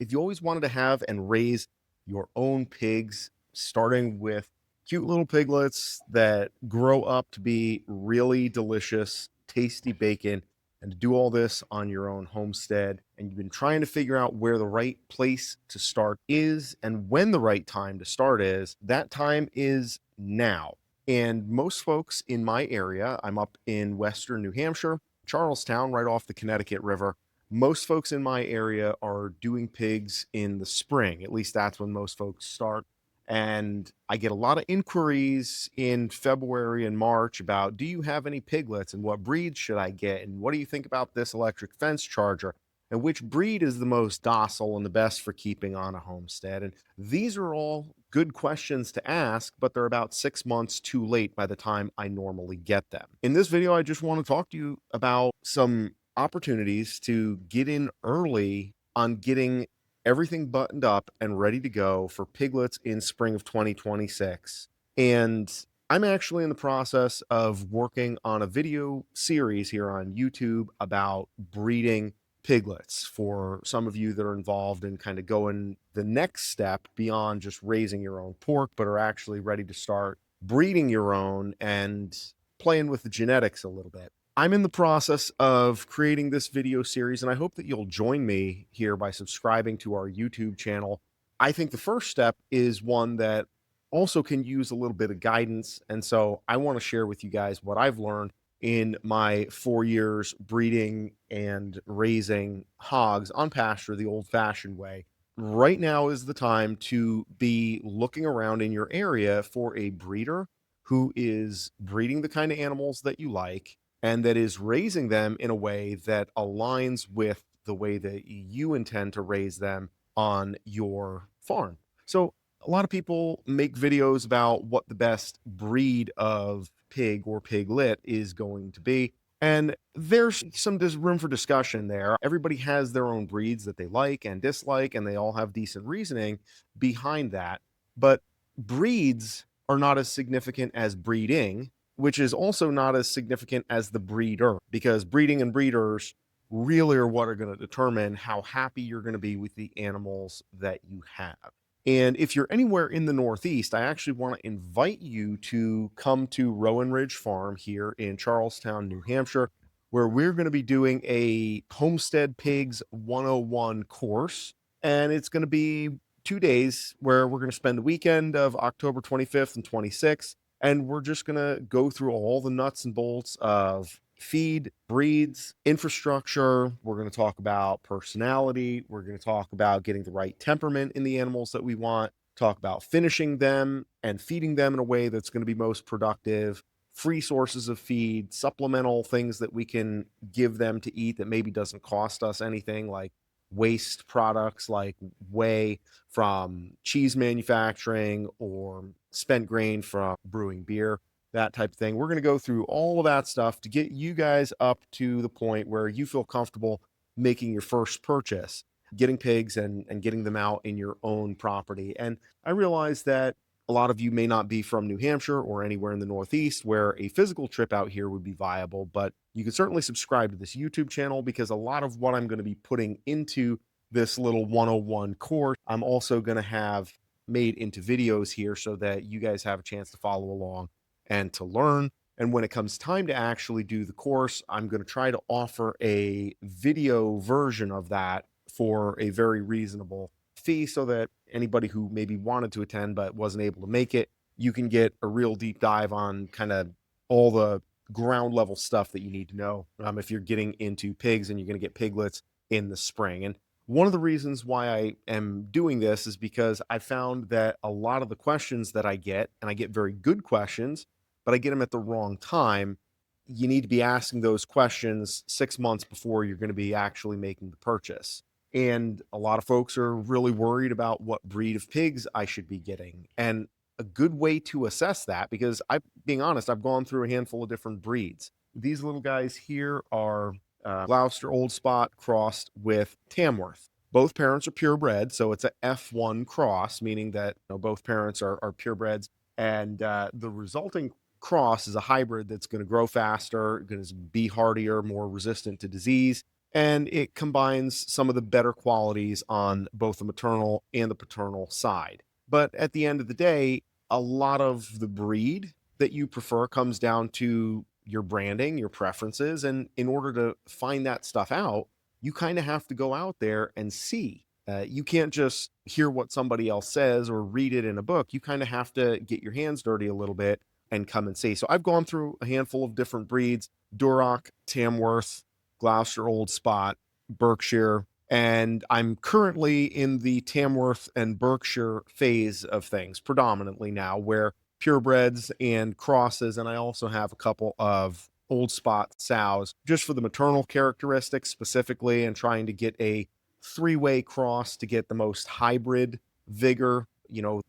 If you always wanted to have and raise your own pigs, starting with cute little piglets that grow up to be really delicious, tasty bacon, and to do all this on your own homestead, and you've been trying to figure out where the right place to start is and when the right time to start is, that time is now. And most folks in my area, I'm up in Western New Hampshire, Charlestown, right off the Connecticut River. Most folks in my area are doing pigs in the spring. At least that's when most folks start. And I get a lot of inquiries in February and March about, do you have any piglets and what breeds should I get? And what do you think about this electric fence charger? And which breed is the most docile and the best for keeping on a homestead? And these are all good questions to ask, but they're about 6 months too late by the time I normally get them. In this video, I just want to talk to you about some opportunities to get in early on getting everything buttoned up and ready to go for piglets in spring of 2026. And I'm actually in the process of working on a video series here on YouTube about breeding piglets for some of you that are involved in kind of going the next step beyond just raising your own pork, but are actually ready to start breeding your own and playing with the genetics a little bit. I'm in the process of creating this video series, and I hope that you'll join me here by subscribing to our YouTube channel. I think the first step is one that also can use a little bit of guidance. And so I want to share with you guys what I've learned in my 4 years breeding and raising hogs on pasture the old fashioned way. Right now is the time to be looking around in your area for a breeder who is breeding the kind of animals that you like and that is raising them in a way that aligns with the way that you intend to raise them on your farm. So, a lot of people make videos about what the best breed of pig or piglet is going to be. And there's some room for discussion there. Everybody has their own breeds that they like and dislike, and they all have decent reasoning behind that. But breeds are not as significant as breeding, which is also not as significant as the breeder, because breeding and breeders really are what are going to determine how happy you're going to be with the animals that you have. And if you're anywhere in the Northeast, I actually want to invite you to come to Rowan Ridge Farm here in Charlestown, New Hampshire, where we're going to be doing a Homestead Pigs 101 course. And it's going to be 2 days where we're going to spend the weekend of October 25th and 26th. And we're just going to go through all the nuts and bolts of feed, breeds, infrastructure. We're going to talk about personality. We're going to talk about getting the right temperament in the animals that we want, talk about finishing them and feeding them in a way that's going to be most productive, free sources of feed, supplemental things that we can give them to eat that maybe doesn't cost us anything, like waste products like whey from cheese manufacturing or spent grain from brewing beer, that type of thing. We're going to go through all of that stuff to get you guys up to the point where you feel comfortable making your first purchase, getting pigs and getting them out in your own property. And I realize that a lot of you may not be from New Hampshire or anywhere in the Northeast where a physical trip out here would be viable, but you can certainly subscribe to this YouTube channel because a lot of what I'm going to be putting into this little 101 course, I'm also going to have made into videos here so that you guys have a chance to follow along and to learn. And when it comes time to actually do the course, I'm going to try to offer a video version of that for a very reasonable fee so that anybody who maybe wanted to attend but wasn't able to make it, you can get a real deep dive on kind of all the ground level stuff that you need to know if you're getting into pigs and you're going to get piglets in the spring. And one of the reasons why I am doing this is because I found that a lot of the questions that I get, and I get very good questions, but I get them at the wrong time. You need to be asking those questions 6 months before you're going to be actually making the purchase. And a lot of folks are really worried about what breed of pigs I should be getting. And a good way to assess that, because being honest, I've gone through a handful of different breeds. These little guys here are Gloucester Old Spot crossed with Tamworth. Both parents are purebred, so it's a F1 cross, meaning that both parents are purebreds. And the resulting cross is a hybrid that's going to grow faster, going to be hardier, more resistant to disease, and it combines some of the better qualities on both the maternal and the paternal side. But at the end of the day, a lot of the breed that you prefer comes down to your branding, your preferences. And in order to find that stuff out, you kind of have to go out there and see. You can't just hear what somebody else says or read it in a book. You kind of have to get your hands dirty a little bit and come and see. So I've gone through a handful of different breeds: Duroc, Tamworth, Gloucester Old Spot, Berkshire, and I'm currently in the Tamworth and Berkshire phase of things predominantly now, where purebreds and crosses, and I also have a couple of old spot sows just for the maternal characteristics specifically, and trying to get a three-way cross to get the most hybrid vigor,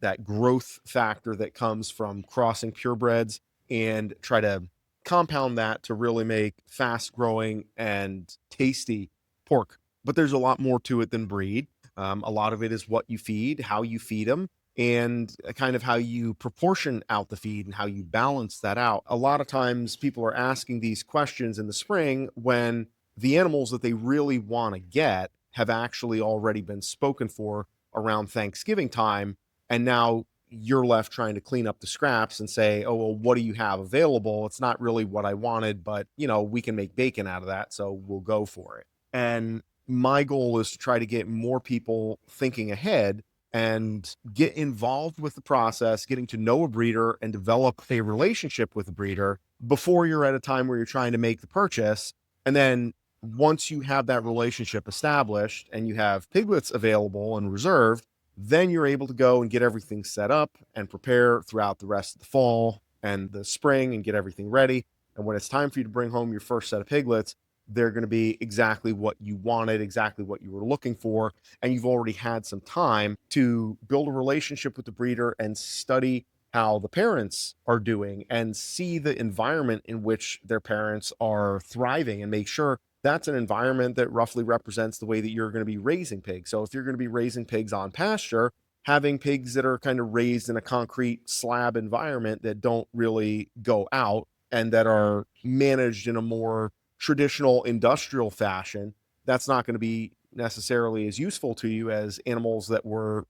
that growth factor that comes from crossing purebreds, and try to compound that to really make fast growing and tasty pork. But there's a lot more to it than breed. A lot of it is what you feed, how you feed them, and kind of how you proportion out the feed and how you balance that out. A lot of times people are asking these questions in the spring when the animals that they really want to get have actually already been spoken for around Thanksgiving time. And now you're left trying to clean up the scraps and say, oh, well, what do you have available? It's not really what I wanted, but we can make bacon out of that. So we'll go for it. And my goal is to try to get more people thinking ahead and get involved with the process, getting to know a breeder and develop a relationship with a breeder before you're at a time where you're trying to make the purchase. And then once you have that relationship established and you have piglets available and reserved, then you're able to go and get everything set up and prepare throughout the rest of the fall and the spring and get everything ready. And when it's time for you to bring home your first set of piglets, they're going to be exactly what you wanted, exactly what you were looking for. And you've already had some time to build a relationship with the breeder and study how the parents are doing and see the environment in which their parents are thriving, and make sure that's an environment that roughly represents the way that you're going to be raising pigs. So if you're going to be raising pigs on pasture, having pigs that are kind of raised in a concrete slab environment that don't really go out and that are managed in a more traditional industrial fashion, that's not going to be necessarily as useful to you as animals that were,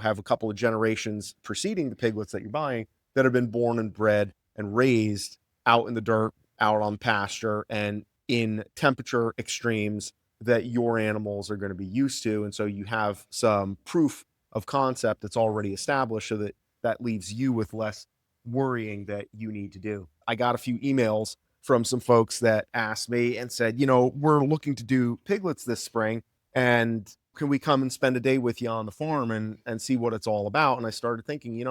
have a couple of generations preceding the piglets that you're buying, that have been born and bred and raised out in the dirt, out on pasture, and in temperature extremes that your animals are going to be used to. And so you have some proof of concept that's already established, so that leaves you with less worrying that you need to do. I got a few emails from some folks that asked me and said, we're looking to do piglets this spring, and can we come and spend a day with you on the farm and see what it's all about? And I started thinking,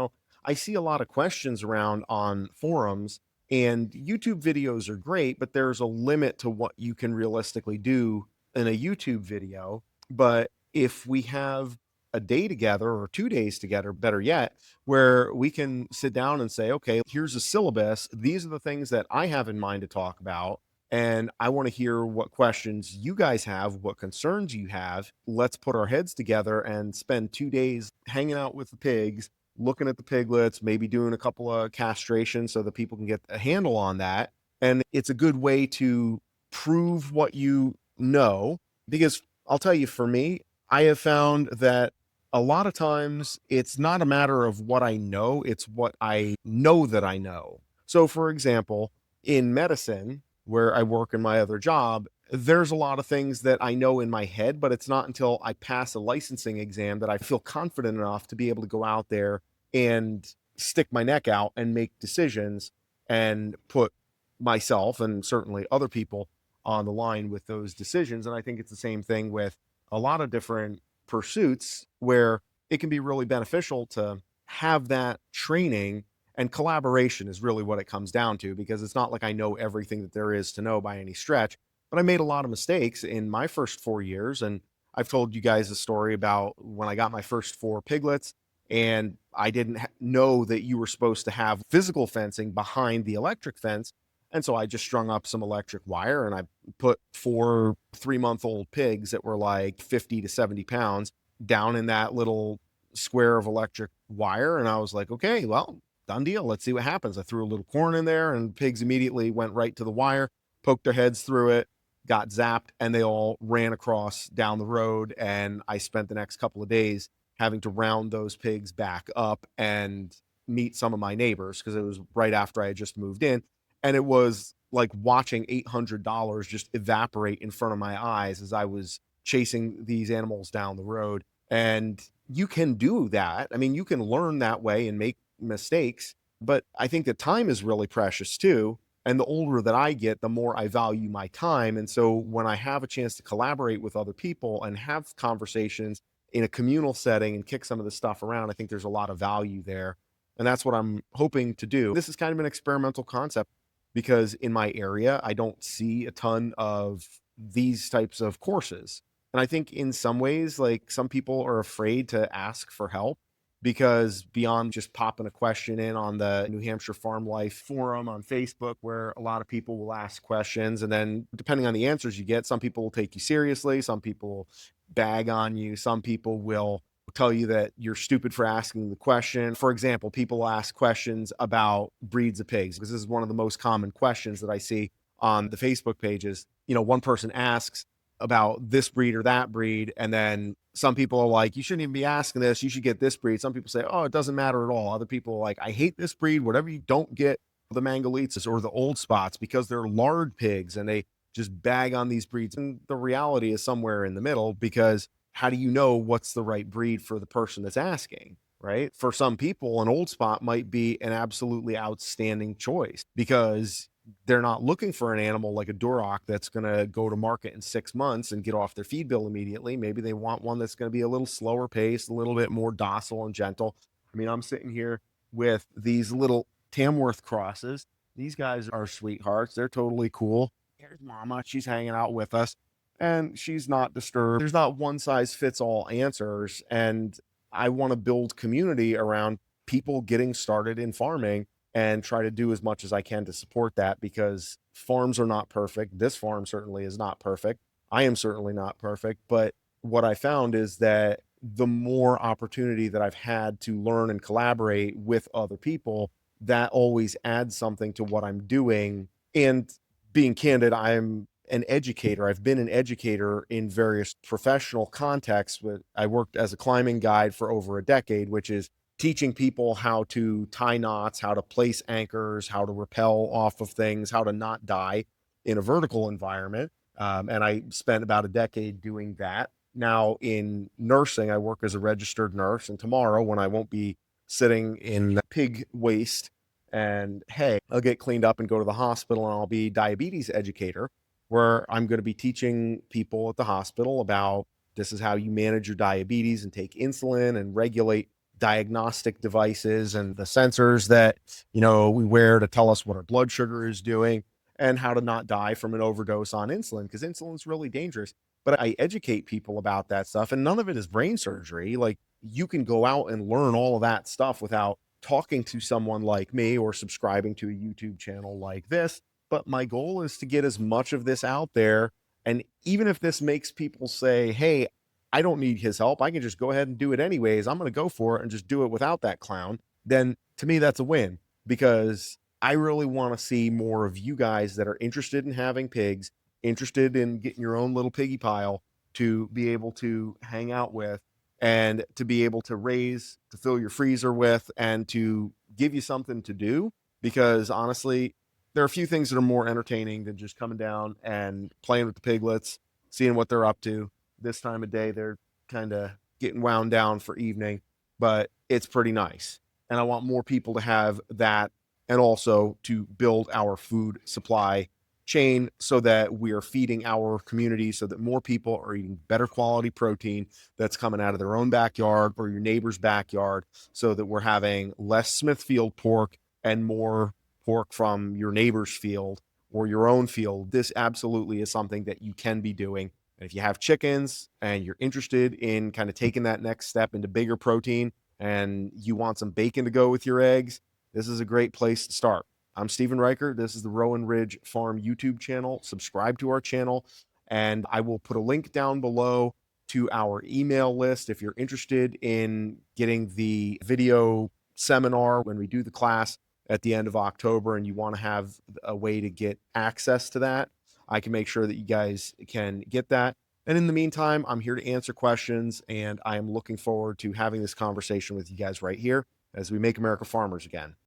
I see a lot of questions around on forums, and YouTube videos are great, but there's a limit to what you can realistically do in a YouTube video. But if we have a day together or 2 days together, better yet, where we can sit down and say, okay, here's a syllabus. These are the things that I have in mind to talk about. And I want to hear what questions you guys have, what concerns you have. Let's put our heads together and spend 2 days hanging out with the pigs, looking at the piglets, maybe doing a couple of castrations so that people can get a handle on that. And it's a good way to prove what you know, because I'll tell you, for me, I have found that a lot of times it's not a matter of what I know, it's what I know that I know. So, for example, in medicine, where I work in my other job, there's a lot of things that I know in my head, but it's not until I pass a licensing exam that I feel confident enough to be able to go out there and stick my neck out and make decisions and put myself and certainly other people on the line with those decisions. And I think it's the same thing with a lot of different pursuits, where it can be really beneficial to have that training, and collaboration is really what it comes down to, because it's not like I know everything that there is to know by any stretch, but I made a lot of mistakes in my first 4 years. And I've told you guys a story about when I got my first 4 piglets, and I didn't know that you were supposed to have physical fencing behind the electric fence. And so I just strung up some electric wire, and I put 4 3-month-old pigs that were like 50 to 70 pounds down in that little square of electric wire. And I was like, okay, well, done deal. Let's see what happens. I threw a little corn in there, and pigs immediately went right to the wire, poked their heads through it, got zapped and they all ran across down the road. And I spent the next couple of days having to round those pigs back up and meet some of my neighbors because it was right after I had just moved in. And it was like watching $800 just evaporate in front of my eyes as I was chasing these animals down the road. And you can do that. I mean, you can learn that way and make mistakes, but I think that time is really precious too. And the older that I get, the more I value my time. And so when I have a chance to collaborate with other people and have conversations in a communal setting and kick some of the stuff around, I think there's a lot of value there. And that's what I'm hoping to do. This is kind of an experimental concept because in my area, I don't see a ton of these types of courses. And I think in some ways, like some people are afraid to ask for help because beyond just popping a question in on the New Hampshire Farm Life forum on Facebook, where a lot of people will ask questions, and then depending on the answers you get, some people will take you seriously, some people will bag on you, some people will tell you that you're stupid for asking the question. For example, people ask questions about breeds of pigs because this is one of the most common questions that I see on the Facebook pages. One person asks about this breed or that breed, and then some people are like, you shouldn't even be asking this, you should get this breed. Some people say, oh, it doesn't matter at all. Other people are like, I hate this breed, whatever you don't get the Mangalitas or the old spots because they're lard pigs, and they just bag on these breeds. And the reality is somewhere in the middle, because how do you know what's the right breed for the person that's asking, right? For some people, an old spot might be an absolutely outstanding choice because they're not looking for an animal like a Duroc that's going to go to market in 6 months and get off their feed bill immediately. Maybe they want one that's going to be a little slower paced, a little bit more docile and gentle. I mean, I'm sitting here with these little Tamworth crosses. These guys are sweethearts. They're totally cool. Here's Mama. She's hanging out with us and she's not disturbed. There's not one size fits all answers. And I want to build community around people getting started in farming and try to do as much as I can to support that, because farms are not perfect. This farm certainly is not perfect. I am certainly not perfect. But what I found is that the more opportunity that I've had to learn and collaborate with other people, that always adds something to what I'm doing. And being candid, I'm an educator. I've been an educator in various professional contexts. I worked as a climbing guide for over a decade, which is teaching people how to tie knots, how to place anchors, how to rappel off of things, how to not die in a vertical environment. And I spent about a decade doing that. Now in nursing, I work as a registered nurse. And tomorrow, when I won't be sitting in pig waste and hay, I'll get cleaned up and go to the hospital, and I'll be diabetes educator, where I'm going to be teaching people at the hospital about this is how you manage your diabetes and take insulin and regulate diagnostic devices and the sensors that we wear to tell us what our blood sugar is doing, and how to not die from an overdose on insulin, because insulin's really dangerous. But I educate people about that stuff, and none of it is brain surgery. Like, you can go out and learn all of that stuff without talking to someone like me or subscribing to a YouTube channel like this. But my goal is to get as much of this out there. And even if this makes people say, hey, I don't need his help, I can just go ahead and do it anyways, I'm going to go for it and just do it without that clown, then to me, that's a win, because I really want to see more of you guys that are interested in having pigs, interested in getting your own little piggy pile to be able to hang out with, and to be able to raise, to fill your freezer with, and to give you something to do. Because honestly, there are a few things that are more entertaining than just coming down and playing with the piglets, seeing what they're up to. This time of day, they're kind of getting wound down for evening, but it's pretty nice. And I want more people to have that, and also to build our food supply chain so that we are feeding our community, so that more people are eating better quality protein that's coming out of their own backyard or your neighbor's backyard, so that we're having less Smithfield pork and more pork from your neighbor's field or your own field. This absolutely is something that you can be doing. And if you have chickens and you're interested in kind of taking that next step into bigger protein, and you want some bacon to go with your eggs, this is a great place to start. I'm Stephen Riker. This is the Rowan Ridge Farm YouTube channel. Subscribe to our channel, and I will put a link down below to our email list if you're interested in getting the video seminar when we do the class at the end of October, and you want to have a way to get access to that. I can make sure that you guys can get that. And in the meantime, I'm here to answer questions, and I am looking forward to having this conversation with you guys right here as we make America farmers again.